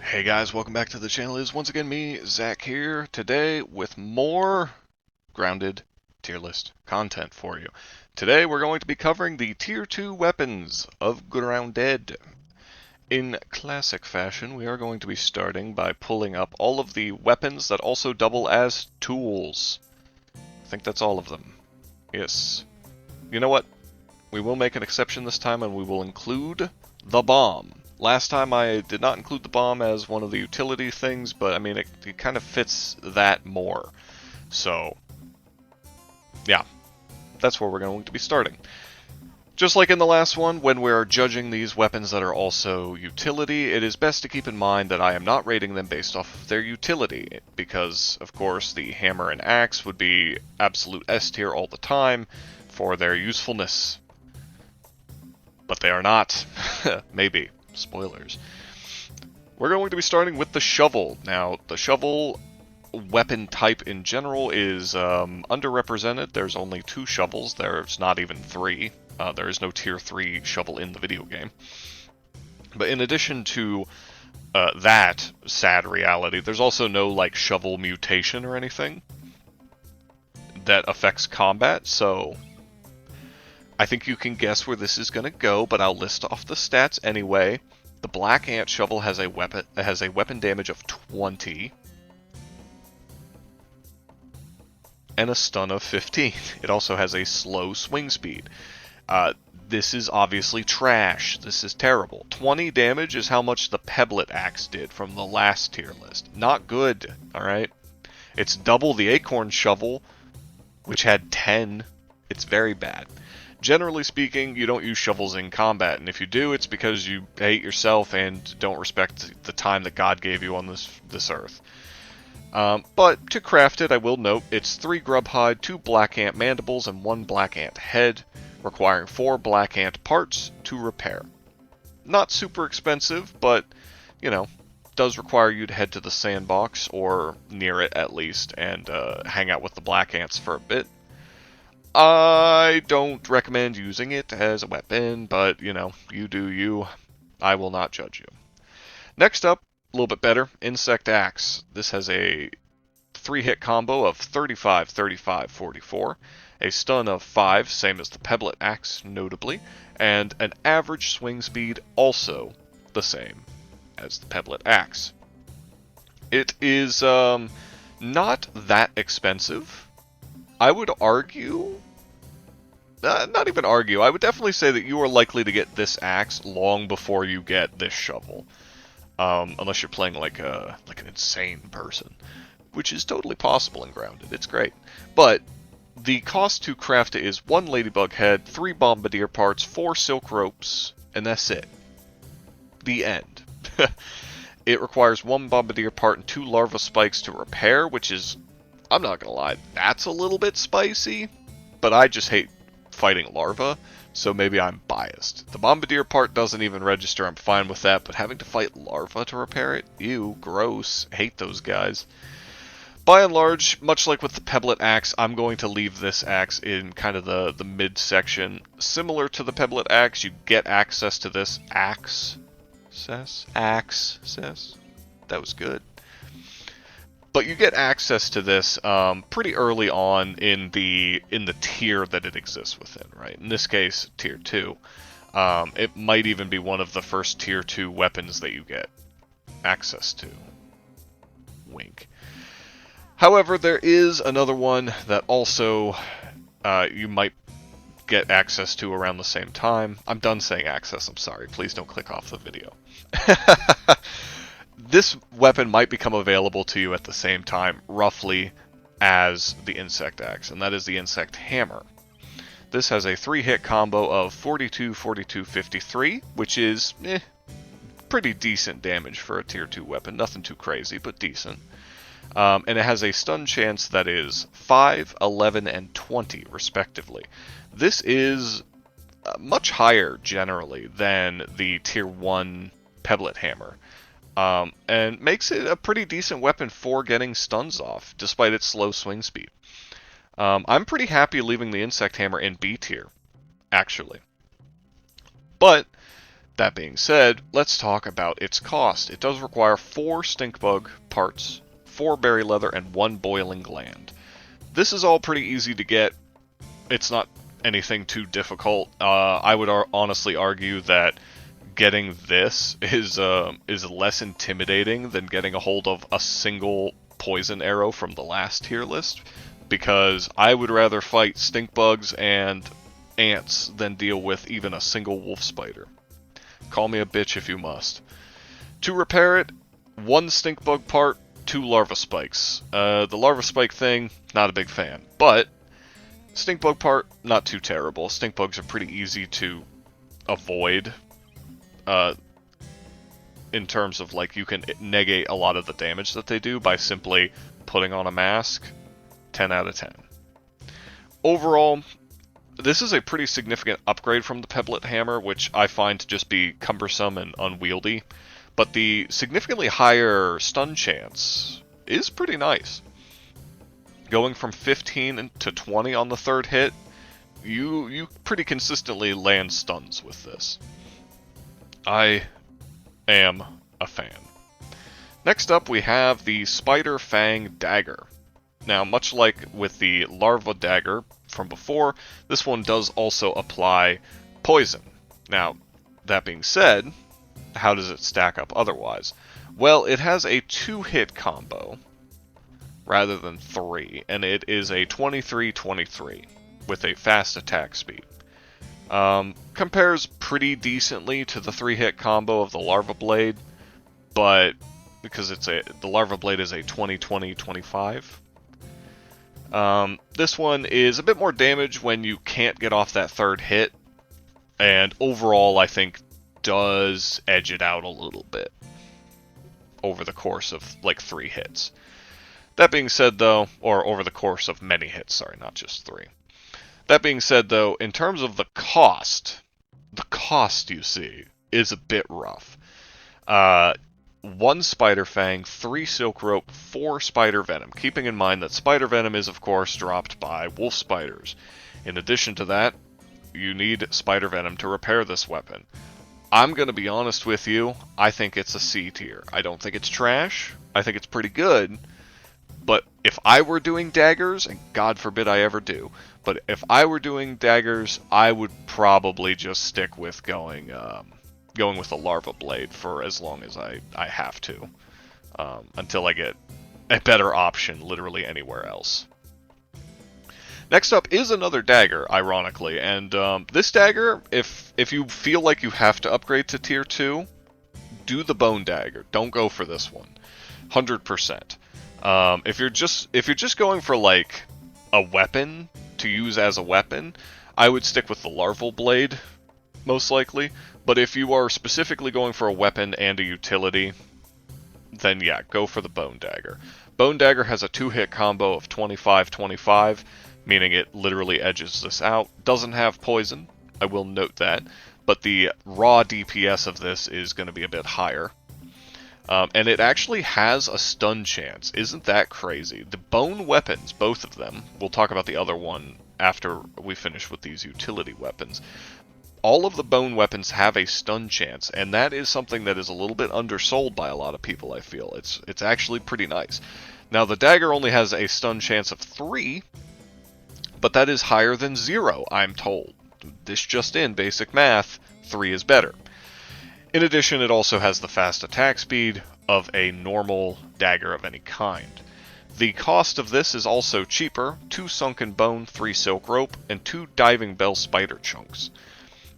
Hey guys, welcome back to the channel. It is once again me, Zach here, today with more grounded tier list content for you. Today we're going to be covering the tier 2 weapons of Grounded. In classic fashion, we are going to be starting by pulling up all of the weapons that also double as tools. I think that's all of them. Yes. You know what? We will make an exception this time and we will include the bomb. Last time I did not include the bomb as one of the utility things, but I mean, it kind of fits that more. So, yeah, that's where we're going to be starting. Just like in the last one, when we're judging these weapons that are also utility, it is best to keep in mind that I am not rating them based off of their utility, because, of course, the hammer and axe would be absolute S tier all the time for their usefulness. But they are not. Maybe. Spoilers. We're going to be starting with the shovel. Now, the shovel weapon type in general is underrepresented. There's only 2 shovels. There's not even 3. There is no tier 3 shovel in the video game. But in addition to that sad reality, there's also no like shovel mutation or anything that affects combat, so I think you can guess where this is going to go, but I'll list off the stats anyway. The Black Ant Shovel has a weapon damage of 20 and a stun of 15. It also has a slow swing speed. This is obviously trash. This is terrible. 20 damage is how much the Pebblet Axe did from the last tier list. Not good, alright? It's double the Acorn Shovel, which had 10. It's very bad. Generally speaking, you don't use shovels in combat, and if you do, it's because you hate yourself and don't respect the time that God gave you on this earth. But to craft it, I will note, it's 3 grub hide, 2 black ant mandibles, and 1 black ant head, requiring 4 black ant parts to repair. Not super expensive, but, you know, does require you to head to the sandbox, or near it at least, and hang out with the black ants for a bit. I don't recommend using it as a weapon, but, you know, you do you. I will not judge you. Next up, a little bit better, Insect Axe. This has a 3-hit combo of 35, 35, 44, a stun of 5, same as the Pebblet Axe, notably, and an average swing speed, also the same as the Pebblet Axe. It is not that expensive. I would argue, not even argue, I would definitely say that you are likely to get this axe long before you get this shovel. Unless you're playing like an insane person, which is totally possible in Grounded. It's great. But the cost to craft it is 1 ladybug head, 3 bombardier parts, 4 silk ropes, and that's it. The end. It requires 1 bombardier part and 2 larva spikes to repair, which is, I'm not gonna lie, that's a little bit spicy, but I just hate fighting larva, so maybe I'm biased. The bombardier part doesn't even register, I'm fine with that, but having to fight larva to repair it? Ew, gross. Hate those guys. By and large, much like with the Pebblet Axe, I'm going to leave this axe in kind of the mid-section. Similar to the Pebblet Axe, you get access to this access. That was good. But you get access to this pretty early on in the tier that it exists within, right? In this case, tier 2. It might even be one of the first tier 2 weapons that you get access to. Wink. However, there is another one that also you might get access to around the same time. I'm done saying access, I'm sorry. Please don't click off the video. This weapon might become available to you at the same time, roughly, as the Insect Axe, and that is the Insect Hammer. This has a 3-hit combo of 42, 42, 53, which is pretty decent damage for a tier 2 weapon. Nothing too crazy, but decent. And it has a stun chance that is 5, 11, and 20, respectively. This is much higher, generally, than the tier 1 Pebblet Hammer. And makes it a pretty decent weapon for getting stuns off, despite its slow swing speed. I'm pretty happy leaving the Insect Hammer in B tier, actually. But That being said, let's talk about its cost. It does require 4 stinkbug parts, 4 berry leather, and 1 boiling gland. This is all pretty easy to get. It's not anything too difficult. I would honestly argue that getting this is less intimidating than getting a hold of a single poison arrow from the last tier list, because I would rather fight stink bugs and ants than deal with even a single wolf spider. Call me a bitch if you must. To repair it, 1 stink bug part, 2 larva spikes. The larva spike thing, not a big fan, but stink bug part, not too terrible. Stink bugs are pretty easy to avoid. In terms of, like, you can negate a lot of the damage that they do by simply putting on a mask. 10 out of 10. Overall, this is a pretty significant upgrade from the Pebblet Hammer, which I find to just be cumbersome and unwieldy, but the significantly higher stun chance is pretty nice. Going from 15 to 20 on the 3rd hit, you pretty consistently land stuns with this. I am a fan. Next up, we have the Spider Fang Dagger. Now, much like with the Larva Dagger from before, this one does also apply poison. Now, that being said, how does it stack up otherwise? Well, it has a 2-hit combo rather than 3, and it is a 23-23 with a fast attack speed. Compares pretty decently to the 3-hit combo of the Larva Blade, but because the Larva Blade is a 20-20-25. This one is a bit more damage when you can't get off that 3rd hit, and overall I think does edge it out a little bit over the course of like 3 hits. That being said though, or over the course of many hits, sorry, not just 3. That being said, though, in terms of the cost, you see, is a bit rough. 1 Spider Fang, 3 Silk Rope, 4 Spider Venom, keeping in mind that Spider Venom is, of course, dropped by wolf spiders. In addition to that, you need Spider Venom to repair this weapon. I'm going to be honest with you, I think it's a C tier. I don't think it's trash, I think it's pretty good, but if I were doing daggers, and God forbid I ever do, but if I were doing daggers, I would probably just stick with going with the Larva Blade for as long as I have to, until I get a better option literally anywhere else. Next up is another dagger, ironically, and this dagger, if you feel like you have to upgrade to tier 2, do the Bone Dagger. Don't go for this one, 100%. If you're just going for like a weapon to use as a weapon, I would stick with the Larval Blade, most likely. But if you are specifically going for a weapon and a utility, then yeah, go for the Bone Dagger. Bone Dagger has a 2-hit combo of 25-25, meaning it literally edges this out. Doesn't have poison, I will note that, but the raw DPS of this is going to be a bit higher. And it actually has a stun chance. Isn't that crazy? The bone weapons, both of them, we'll talk about the other one after we finish with these utility weapons. All of the bone weapons have a stun chance, and that is something that is a little bit undersold by a lot of people, I feel. It's actually pretty nice. Now, the dagger only has a stun chance of 3, but that is higher than 0, I'm told. This just in, basic math, 3 is better. In addition, it also has the fast attack speed of a normal dagger of any kind. The cost of this is also cheaper: 2 Sunken Bone, 3 Silk Rope, and 2 Diving Bell Spider Chunks.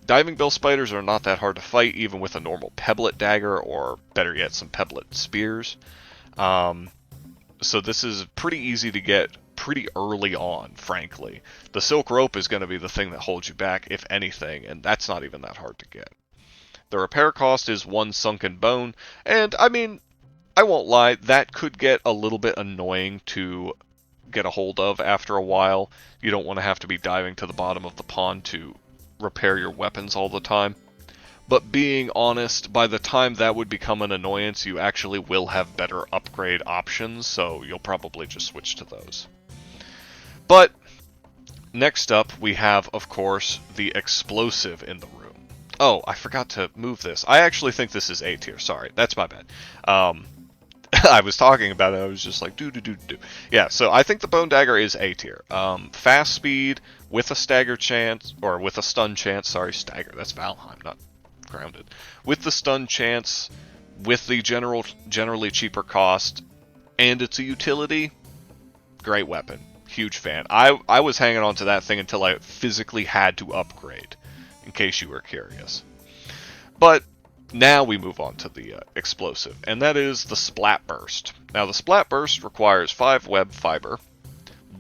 Diving Bell Spiders are not that hard to fight, even with a normal Pebblet Dagger, or better yet, some Pebblet Spears. So this is pretty easy to get pretty early on, frankly. The Silk Rope is going to be the thing that holds you back, if anything, and that's not even that hard to get. The repair cost is 1 Sunken Bone, and I mean, I won't lie, that could get a little bit annoying to get a hold of after a while. You don't want to have to be diving to the bottom of the pond to repair your weapons all the time. But being honest, by the time that would become an annoyance, you actually will have better upgrade options, so you'll probably just switch to those. But next up, we have, of course, the explosive in the room. Oh, I forgot to move this. I actually think this is A tier. Sorry, that's my bad. I was talking about it. I was just like, do. Yeah, so I think the Bone Dagger is A tier. Fast speed with a stagger chance, or with a stun chance. Sorry, stagger. That's Valheim, not grounded. With the stun chance, with the generally cheaper cost, and it's a utility. Great weapon. Huge fan. I was hanging on to that thing until I physically had to upgrade, in case you were curious. But now we move on to the explosive, and that is the Splat Burst. Now the Splat Burst requires 5 web fiber,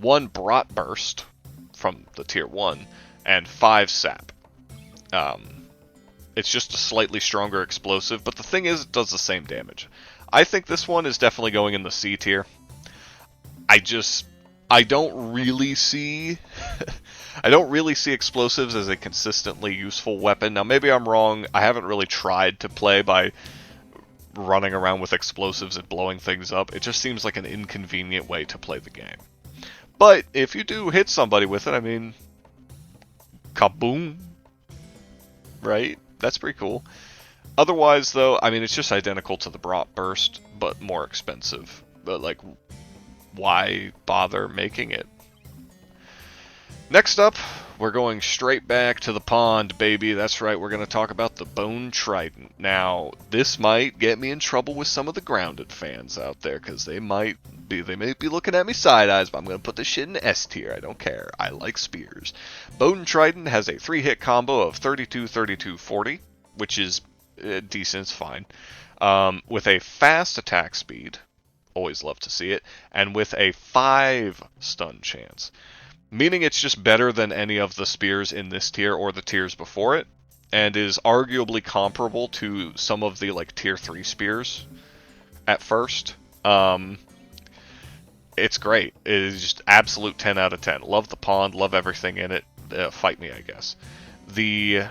1 Brat Burst from the tier 1, and 5 sap. It's just a slightly stronger explosive, but the thing is, it does the same damage. I think this one is definitely going in the C tier. I don't really see I don't really see explosives as a consistently useful weapon. Now maybe I'm wrong. I haven't really tried to play by running around with explosives and blowing things up. It just seems like an inconvenient way to play the game. But if you do hit somebody with it, I mean, kaboom, right? That's pretty cool. Otherwise though, I mean, it's just identical to the Brat Burst, but more expensive. But like, why bother making it? Next up, we're going straight back to the pond, baby. That's right, we're going to talk about the Bone Trident. Now, this might get me in trouble with some of the Grounded fans out there, because they may be looking at me side eyes, but I'm going to put this shit in S tier. I don't care. I like spears. Bone Trident has a 3-hit combo of 32, 32, 40, which is decent, it's fine. With a fast attack speed, always love to see it, and with a 5 stun chance. Meaning it's just better than any of the spears in this tier or the tiers before it, and is arguably comparable to some of the like tier 3 spears at first. It's great. It is just absolute 10 out of 10. Love the pond, love everything in it. Fight me, I guess. The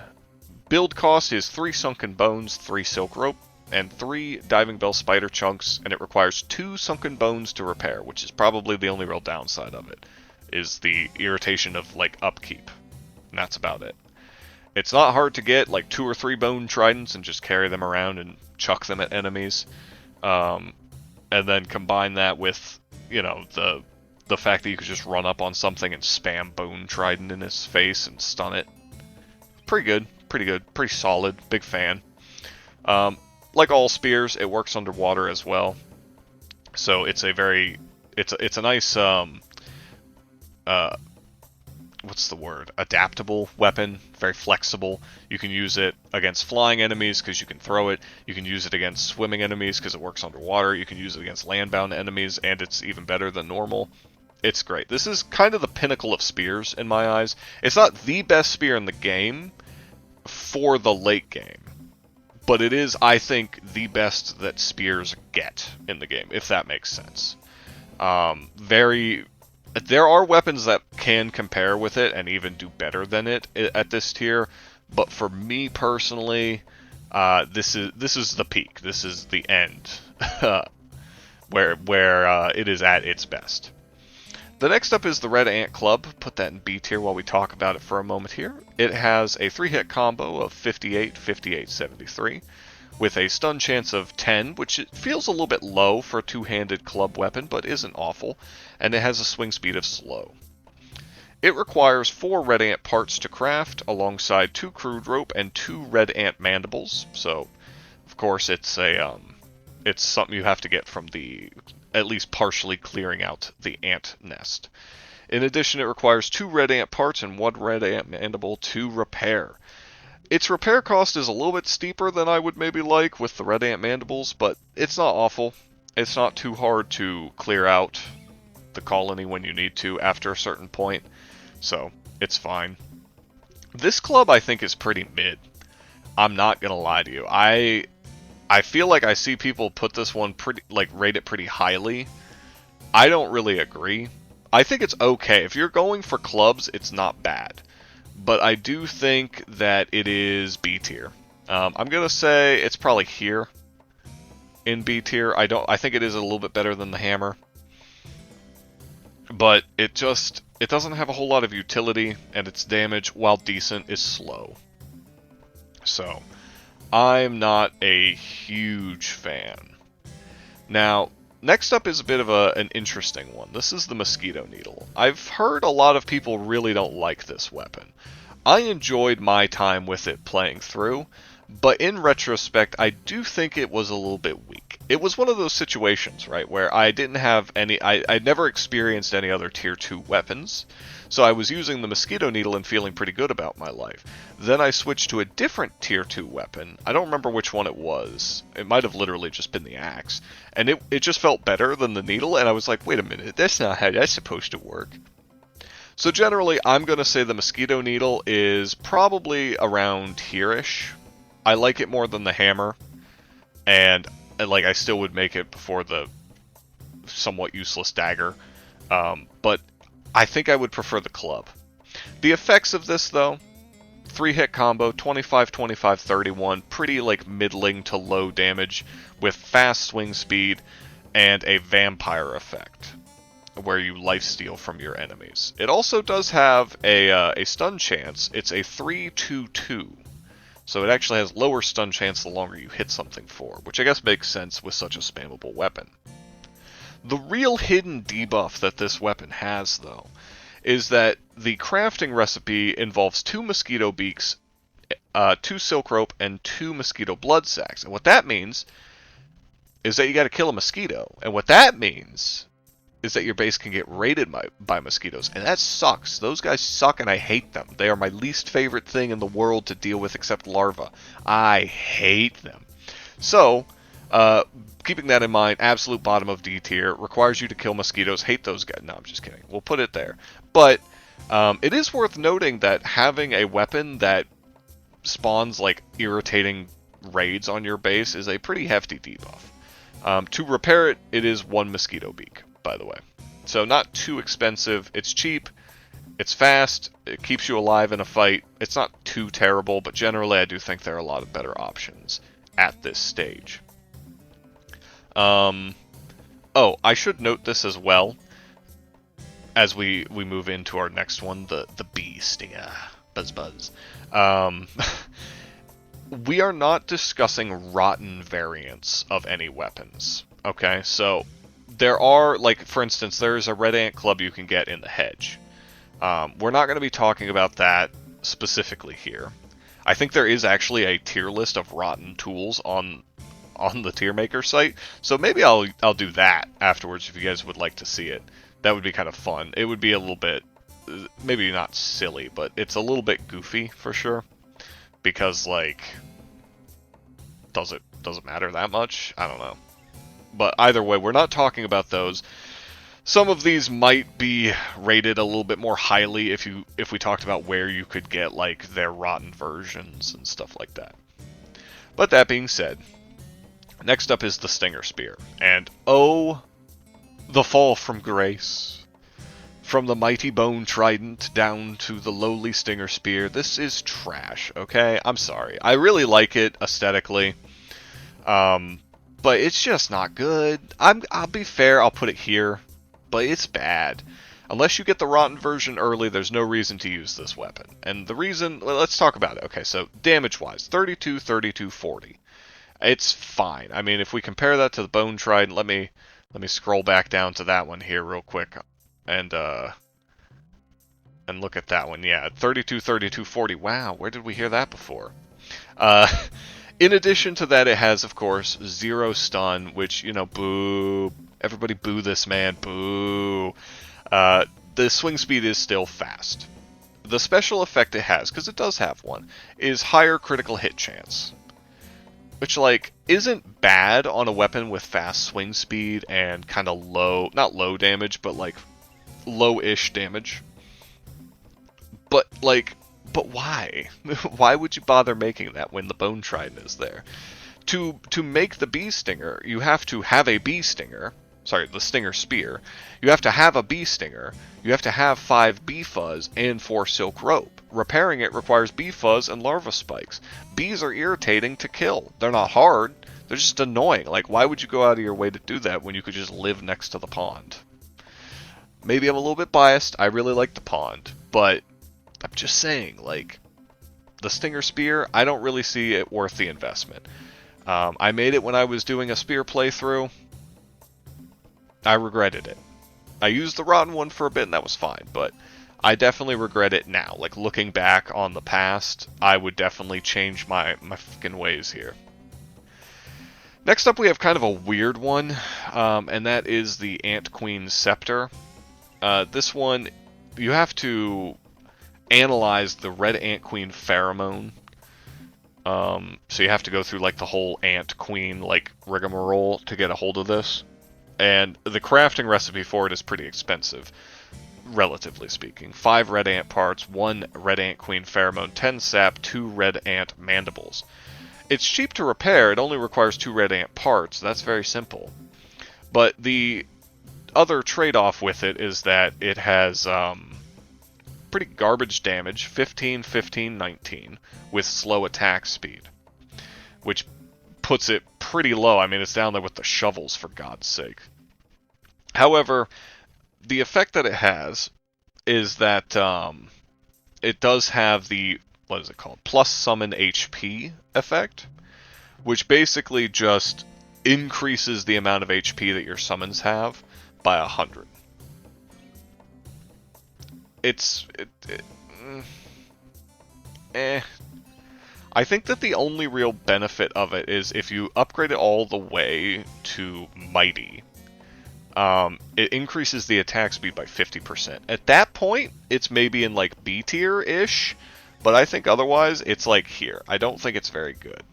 build cost is 3 Sunken Bones, 3 Silk Rope, and 3 Diving Bell Spider Chunks, and it requires 2 Sunken Bones to repair, which is probably the only real downside of it, is the irritation of, like, upkeep. And that's about it. It's not hard to get, like, 2 or 3 Bone Tridents and just carry them around and chuck them at enemies. And then combine that with, you know, the fact that you could just run up on something and spam Bone Trident in his face and stun it. Pretty good, pretty solid, big fan. Like all spears, it works underwater as well. So it's a very, it's a nice, what's the word? Adaptable weapon, very flexible. You can use it against flying enemies because you can throw it. You can use it against swimming enemies because it works underwater. You can use it against landbound enemies, and it's even better than normal. It's great. This is kind of the pinnacle of spears in my eyes. It's not the best spear in the game for the late game, but it is, I think, the best that spears get in the game, if that makes sense. There are weapons that can compare with it and even do better than it at this tier, but for me personally, this is the peak. This is the end, where it is at its best. The next up is the Red Ant Club. Put that in B tier while we talk about it for a moment here. It has a 3-hit combo of 58, 58, 73, with a stun chance of 10, which it feels a little bit low for a two-handed club weapon, but isn't awful, and it has a swing speed of slow. It requires 4 Red Ant parts to craft, alongside 2 Crude Rope and 2 Red Ant Mandibles, so, of course, it's something you have to get from at least partially clearing out the ant nest. In addition, it requires 2 Red Ant parts and 1 Red Ant Mandible to repair. Its repair cost is a little bit steeper than I would maybe like with the Red Ant Mandibles, but it's not awful. It's not too hard to clear out the colony when you need to after a certain point, so it's fine. This club, I think, is pretty mid. I'm not gonna lie to you. I feel like I see people put this one rate it pretty highly. I don't really agree. I think it's okay. If you're going for clubs, it's not bad. But I do think that it is B tier. I'm gonna say it's probably here in B tier. I think it is a little bit better than the hammer, but it doesn't have a whole lot of utility, and its damage, while decent, is slow. So, I'm not a huge fan. Now, next up is a bit of an interesting one. This is the Mosquito Needle. I've heard a lot of people really don't like this weapon. I enjoyed my time with it playing through, but in retrospect, I do think it was a little bit weak. It was one of those situations, right, where I didn't have any, I'd never experienced any other tier 2 weapons, so I was using the Mosquito Needle and feeling pretty good about my life. Then I switched to a different tier 2 weapon. I don't remember which one it was. It might have literally just been the axe. And it just felt better than the needle, and I was like, wait a minute, that's not how that's supposed to work. So generally, I'm going to say the Mosquito Needle is probably around here-ish. I like it more than the hammer, and like I still would make it before the somewhat useless dagger, but I think I would prefer the club. The effects of this, though, 3-hit combo, 25, 25, 31, pretty like middling to low damage with fast swing speed and a vampire effect where you lifesteal from your enemies. It also does have a stun chance. It's a 3-2-2. So it actually has lower stun chance the longer you hit something for, which I guess makes sense with such a spammable weapon. The real hidden debuff that this weapon has, though, is that the crafting recipe involves 2 mosquito beaks, 2 silk rope, and 2 mosquito blood sacs. And what that means is that you gotta kill a mosquito. And what that means is that your base can get raided by mosquitoes. And that sucks. Those guys suck and I hate them. They are my least favorite thing in the world to deal with except larvae. I hate them. So, keeping that in mind, absolute bottom of D tier, requires you to kill mosquitoes, hate those guys. No, I'm just kidding. We'll put it there. But it is worth noting that having a weapon that spawns like irritating raids on your base is a pretty hefty debuff. To repair it, it is 1 mosquito beak, by the way. So not too expensive, it's cheap, it's fast, it keeps you alive in a fight. It's not too terrible, but generally I do think there are a lot of better options at this stage. Oh, I should note this as well as we move into our next one, the bee stinger. Buzz buzz. We are not discussing rotten variants of any weapons. Okay, so there are, like, for instance, there's a red ant club you can get in the hedge. We're not going to be talking about that specifically here. I think there is actually a tier list of rotten tools on the tier maker site, so maybe I'll do that afterwards if you guys would like to see it. That would be kind of fun. It would be a little bit, maybe not silly, but it's a little bit goofy for sure, because like, does it matter that much? I don't know. But either way, we're not talking about those. Some of these might be rated a little bit more highly if we talked about where you could get like their rotten versions and stuff like that. But that being said, next up is the Stinger Spear. And oh, the fall from grace. From the mighty bone trident down to the lowly Stinger Spear, this is trash, okay? I'm sorry. I really like it aesthetically. But it's just not good. I'll be fair, I'll put it here, but it's bad. Unless you get the rotten version early, there's no reason to use this weapon. And the reason, well, let's talk about it. Okay, so damage-wise, 32, 32, 40. It's fine. I mean, if we compare that to the Bone Trident, let me scroll back down to that one here real quick, and look at that one. Yeah, 32, 32, 40. Wow, where did we hear that before? In addition to that, it has, of course, 0 stun, which, you know, boo. Everybody boo this man, boo. The swing speed is still fast. The special effect it has, because it does have one, is higher critical hit chance. Which, like, isn't bad on a weapon with fast swing speed and kind of low, not low damage, but, like, low-ish damage. But, like, but why? Why would you bother making that when the Bone Trident is there? To make the Bee Stinger, you have to have a Bee Stinger. Sorry, the Stinger Spear. You have to have a Bee Stinger. You have to have 5 Bee Fuzz and 4 Silk Rope. Repairing it requires Bee Fuzz and Larva Spikes. Bees are irritating to kill. They're not hard. They're just annoying. Like, why would you go out of your way to do that when you could just live next to the pond? Maybe I'm a little bit biased. I really like the pond. But I'm just saying, like, The Stinger Spear, I don't really see it worth the investment. I made it when I was doing a Spear playthrough. I regretted it. I used the Rotten one for a bit and that was fine, but I definitely regret it now. Like, looking back on the past, I would definitely change my fucking ways here. Next up, we have kind of a weird one, and that is the Ant Queen Scepter. This one, you have to analyze the Red Ant Queen pheromone. So you have to go through like the whole Ant Queen like rigmarole to get a hold of this. And the crafting recipe for it is pretty expensive, relatively speaking. 5 red ant parts, 1 red ant queen pheromone, 10 sap, 2 red ant mandibles. It's cheap to repair, it only requires 2 red ant parts, that's very simple. But the other trade-off with it is that it has pretty garbage damage, 15, 15, 19, with slow attack speed, which puts it pretty low. I mean, it's down there with the shovels, for God's sake. However, the effect that it has is that it does have the, what is it called, plus summon HP effect, which basically just increases the amount of HP that your summons have by 100. I think that the only real benefit of it is if you upgrade it all the way to Mighty, it increases the attack speed by 50%. At that point, it's maybe in like B tier-ish, but I think otherwise it's like here. I don't think it's very good.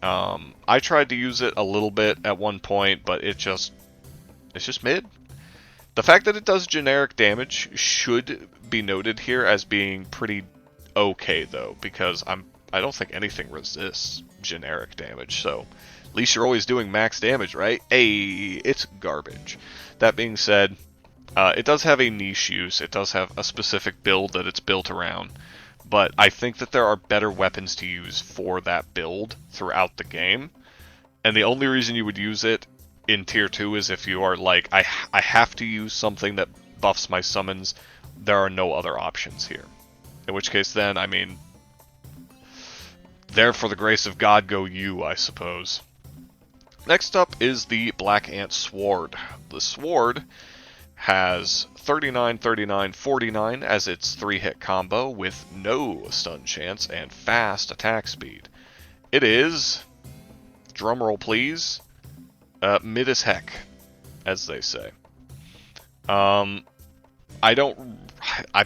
I tried to use it a little bit at one point, but it's just mid. The fact that it does generic damage should be noted here as being pretty okay, though, because I don't think anything resists generic damage, so at least you're always doing max damage, right? Hey, it's garbage. That being said, it does have a niche use, it does have a specific build that it's built around, but I think that there are better weapons to use for that build throughout the game, and the only reason you would use it in Tier 2 is if you are like, I have to use something that buffs my summons, there are no other options here. In which case then, I mean, there for the grace of God go you, I suppose. Next up is the Black Ant Sword. The Sword has 39, 39, 49 as its 3-hit combo with no stun chance and fast attack speed. It is, drumroll please, mid as heck, as they say. I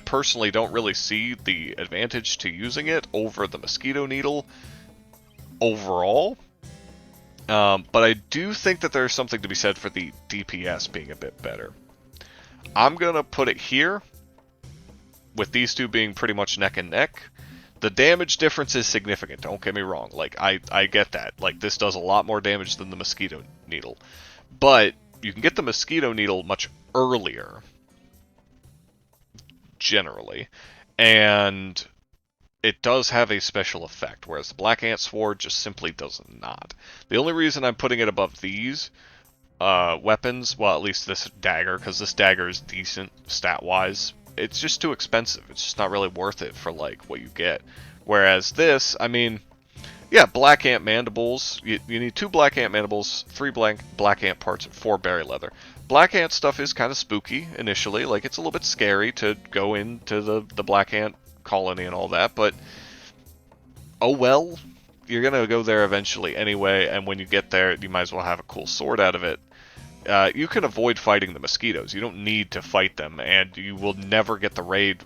personally don't really see the advantage to using it over the Mosquito Needle overall, but I do think that there's something to be said for the DPS being a bit better. I'm gonna put it here, with these two being pretty much neck and neck. The damage difference is significant, don't get me wrong, like, I get that, like, this does a lot more damage than the Mosquito Needle, but you can get the Mosquito Needle much earlier, generally, and it does have a special effect, whereas the Black Ant Sword just simply does not. The only reason I'm putting it above these weapons, well, at least this dagger, because this dagger is decent stat-wise, it's just too expensive. It's just not really worth it for, like, what you get. Whereas this, I mean, yeah, Black Ant Mandibles, you need 2 Black Ant Mandibles, 3 Black Ant parts, and 4 Berry Leather. Black Ant stuff is kind of spooky initially, like, it's a little bit scary to go into the Black Ant colony and all that, but oh well, you're gonna go there eventually anyway, and when you get there, you might as well have a cool sword out of it. You can avoid fighting the mosquitoes. You don't need to fight them, and you will never get the raid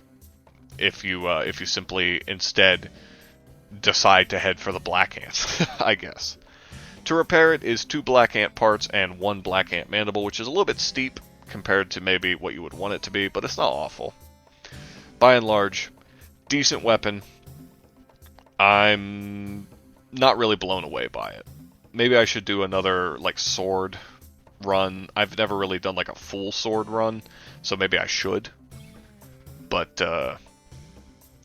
if you simply instead decide to head for the Black Ants, I guess. To repair it is 2 Black Ant parts and 1 Black Ant Mandible, which is a little bit steep compared to maybe what you would want it to be, but it's not awful. By and large, decent weapon. I'm not really blown away by it. Maybe I should do another, like, sword run. I've never really done, like, a full sword run, so maybe I should. But,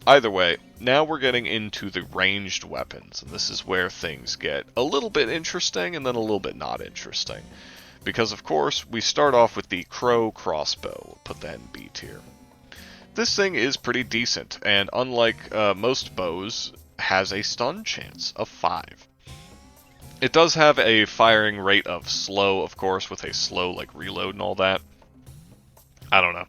either way, now we're getting into the ranged weapons, and this is where things get a little bit interesting and then a little bit not interesting. Because, of course, we start off with the Crow Crossbow. We'll put that in B tier. This thing is pretty decent, and unlike most bows, has a stun chance of 5. It does have a firing rate of slow, of course, with a slow like reload and all that. I don't know.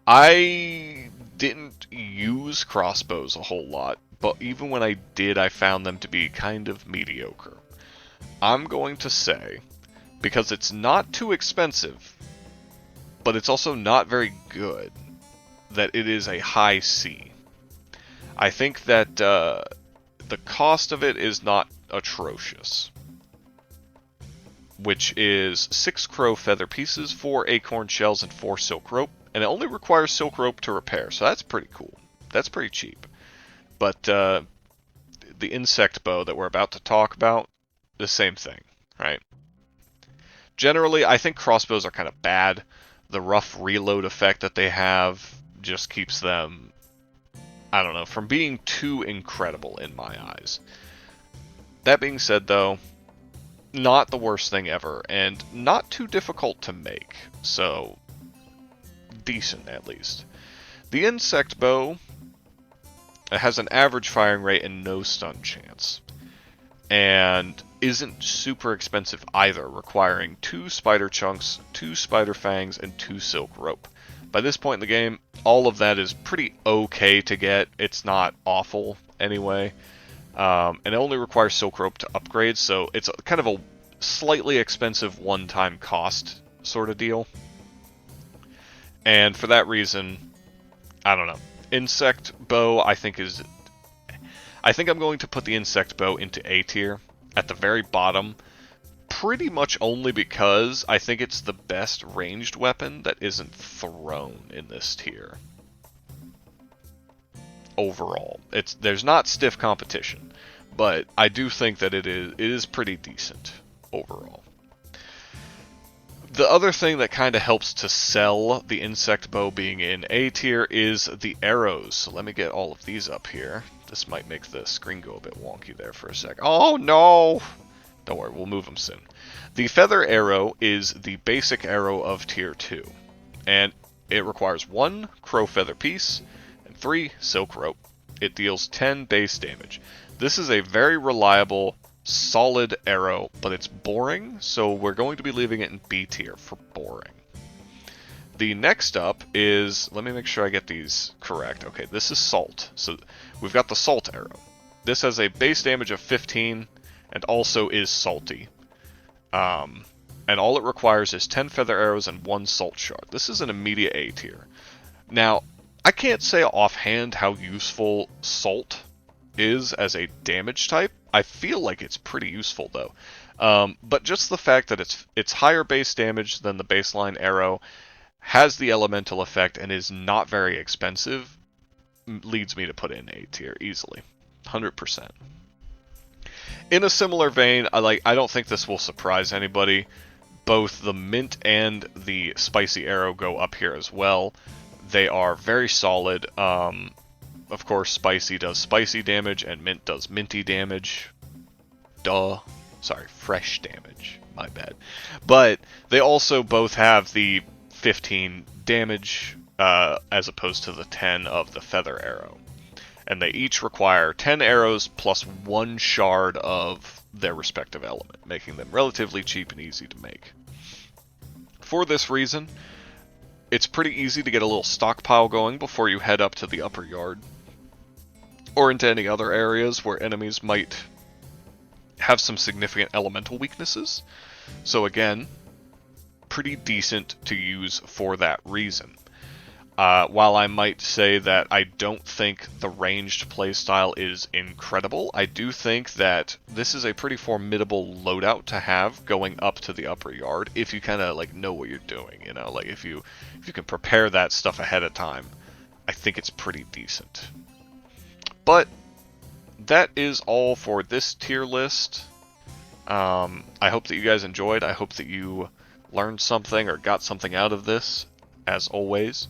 I didn't use crossbows a whole lot, but even when I did, I found them to be kind of mediocre. I'm going to say, because it's not too expensive, but it's also not very good, that it is a high C. I think that the cost of it is not atrocious, which is 6 crow feather pieces, 4 acorn shells, and 4 silk rope, and it only requires silk rope to repair, so that's pretty cool. That's pretty cheap. But the insect bow that we're about to talk about, the same thing, right? Generally, I think crossbows are kind of bad. The rough reload effect that they have just keeps them, I don't know, from being too incredible in my eyes. That being said, though, not the worst thing ever, and not too difficult to make, so decent at least. The insect bow has an average firing rate and no stun chance, and isn't super expensive either, requiring 2 spider chunks, 2 spider fangs, and 2 silk rope. By this point in the game, all of that is pretty okay to get. It's not awful anyway. And it only requires silk rope to upgrade, so it's kind of a slightly expensive one-time cost sort of deal. And for that reason, I don't know. Insect bow, I think I'm going to put the insect bow into A tier at the very bottom, pretty much only because I think it's the best ranged weapon that isn't thrown in this tier. Overall, there's not stiff competition, but I do think that it is pretty decent overall. The other thing that kind of helps to sell the insect bow being in A tier is the arrows. So let me get all of these up here. This might make the screen go a bit wonky there for a sec. Oh no! Don't worry, we'll move them soon. The feather arrow is the basic arrow of tier 2, and it requires 1 crow feather piece and 3 silk rope. It deals 10 base damage. This is a very reliable, solid arrow, but it's boring, so we're going to be leaving it in B tier for boring. The next up is, let me make sure I get these correct. Okay, this is salt. So we've got the salt arrow. This has a base damage of 15 and also is salty. And all it requires is 10 feather arrows and 1 salt shard. This is an immediate A tier. Now, I can't say offhand how useful salt is as a damage type. I feel like it's pretty useful though. But just the fact that it's higher base damage than the baseline arrow, has the elemental effect, and is not very expensive, leads me to put in A tier easily. 100%. In a similar vein, I don't think this will surprise anybody. Both the mint and the spicy arrow go up here as well. They are very solid. Of course, spicy does spicy damage, and mint does minty damage. Duh. Sorry, fresh damage. My bad. But they also both have the 15 damage as opposed to the 10 of the feather arrow. And they each require 10 arrows plus 1 shard of their respective element, making them relatively cheap and easy to make. For this reason, it's pretty easy to get a little stockpile going before you head up to the upper yard, or into any other areas where enemies might have some significant elemental weaknesses. So again, pretty decent to use for that reason. While I might say that I don't think the ranged playstyle is incredible, I do think that this is a pretty formidable loadout to have going up to the upper yard if you kind of know what you're doing, you know, if you can prepare that stuff ahead of time. I think it's pretty decent. But that is all for this tier list. I hope that you guys enjoyed. I hope that you learned something or got something out of this, as always.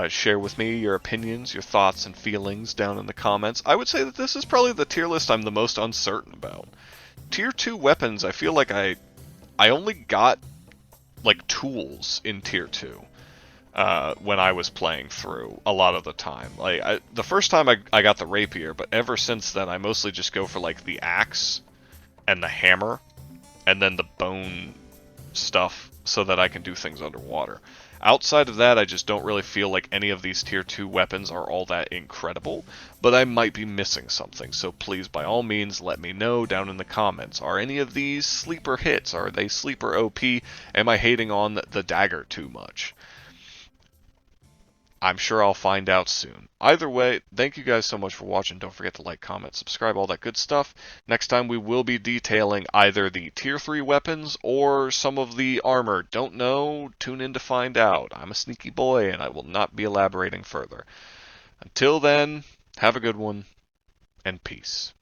Share with me your opinions, your thoughts, and feelings down in the comments. I would say that this is probably the tier list I'm the most uncertain about. Tier 2 weapons, I feel like I only got, tools in Tier 2. when I was playing through a lot of the time. Like the first time I got the rapier, but ever since then I mostly just go for like the axe and the hammer, and then the bone stuff so that I can do things underwater. Outside of that, I just don't really feel like any of these tier 2 weapons are all that incredible, but I might be missing something, so please by all means let me know down in the comments. Are any of these sleeper hits? Are they sleeper OP? Am I hating on the dagger too much? I'm sure I'll find out soon. Either way, thank you guys so much for watching. Don't forget to like, comment, subscribe, all that good stuff. Next time we will be detailing either the tier 3 weapons or some of the armor. Don't know? Tune in to find out. I'm a sneaky boy and I will not be elaborating further. Until then, have a good one and peace.